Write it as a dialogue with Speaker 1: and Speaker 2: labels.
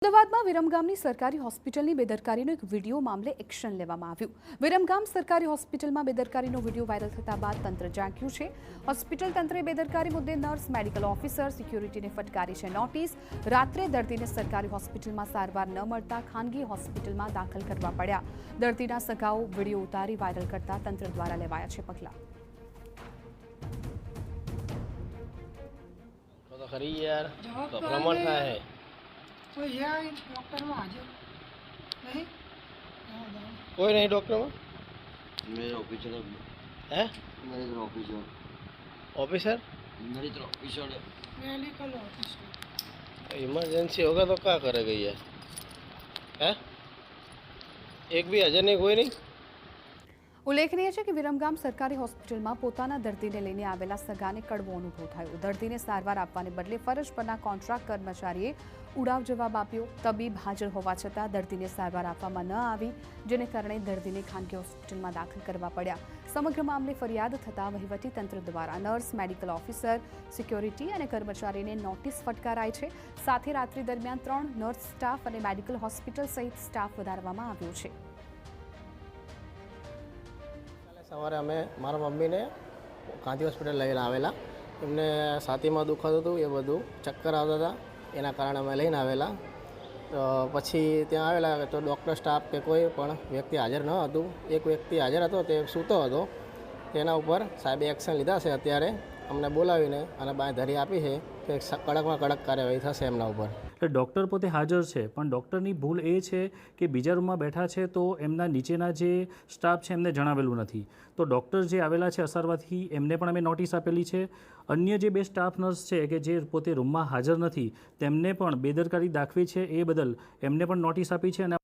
Speaker 1: અમદાવાદમાં વિરમગામની સરકારી હોસ્પિટલની બેદરકારીનો એક વિડીયો મામલે એક્શન લેવામાં આવ્યું। વિરમગામ સરકારી હોસ્પિટલમાં બેદરકારીનો વિડીયો વાયરલ થતા બાદ તંત્ર જાગ્યું છે। હોસ્પિટલ તંત્રે બેદરકારી મુદ્દે નર્સ, મેડિકલ ઓફિસર, સિક્યુરિટીને ફટકારી છે નોટિસ। રાત્રે દર્દીને સરકારી હોસ્પિટલમાં સારવાર ન મળતા ખાનગી હોસ્પિટલમાં દાખલ કરવા પડ્યા। દર્દીના સગાઓ વિડીયો ઉતારી વાયરલ કરતા તંત્ર દ્વારા લેવાયા છે પગલાં।
Speaker 2: तो खरी यार भ्रमण का है
Speaker 3: तो यह डॉक्टर में हाजिर नहीं
Speaker 2: कोई नहीं डॉक्टर में
Speaker 4: मेरे ऑफिसर
Speaker 2: है
Speaker 4: मेरे ऑफिसर
Speaker 2: ऑफिसर
Speaker 4: मेरी तरफ ऑफिसर
Speaker 3: मेडिकल ऑफिसर
Speaker 2: इमरजेंसी होगा तो क्या करेगा ये है एक भी हाजिर नहीं कोई नहीं।
Speaker 1: ઉલ્લેખનીય છે કે વિરમગામ સરકારી હોસ્પિટલમાં પોતાના દર્દીને લઈને આવેલા સગાને કડવો અનુભવ થયો। દર્દીને સારવાર આપવાને બદલે ફરજ પરના કોન્ટ્રાક્ટ કર્મચારીએ ઉડાવ જવાબ આપ્યો। તબીબ હાજર હોવા છતાં દર્દીને સારવાર આપવામાં ન આવી, જેને કારણે દર્દીને ખાનગી હોસ્પિટલમાં દાખલ કરવા પડ્યા। સમગ્ર મામલે ફરિયાદ થતાં વહીવટી તંત્ર દ્વારા નર્સ, મેડિકલ ઓફિસર, સિક્યોરિટી અને કર્મચારીને નોટિસ ફટકારાઈ છે। સાથે રાત્રિ દરમિયાન 3 નર્સ સ્ટાફ અને મેડિકલ હોસ્પિટલ સહિત સ્ટાફ વધારવામાં આવ્યો છે।
Speaker 2: સવારે અમે મારા મમ્મીને ગાંધી હોસ્પિટલ લઈને આવેલા। એમને છાતીમાં દુખાતું હતું, એ બધું ચક્કર આવતા હતા, એના કારણે અમે લઈને આવેલા। તો પછી ત્યાં આવેલા તો ડૉક્ટર સ્ટાફ કે કોઈ પણ વ્યક્તિ હાજર ન હતું। એક વ્યક્તિ હાજર હતો, તે સૂતો હતો। તેના ઉપર સાહેબે એક્શન લીધા છે। અત્યારે અમને બોલાવીને અને બાંયધરી આપી છે કે કડકમાં કડક કાર્યવાહી થશે એમના ઉપર।
Speaker 5: એટલે ડૉક્ટર પોતે હાજર છે, પણ ડૉક્ટરની ભૂલ એ છે કે બીજા રૂમમાં બેઠા છે તો એમના નીચેના જે સ્ટાફ છે એમને જણાવેલું નથી। તો ડૉક્ટર જે આવેલા છે અસારવાથી એમને પણ અમે નોટિસ આપેલી છે। અન્ય જે 2 સ્ટાફ નર્સ છે કે જે પોતે રૂમમાં હાજર નથી તેમને પણ બેદરકારી દાખવી છે, એ બદલ એમને પણ નોટિસ આપી છે અને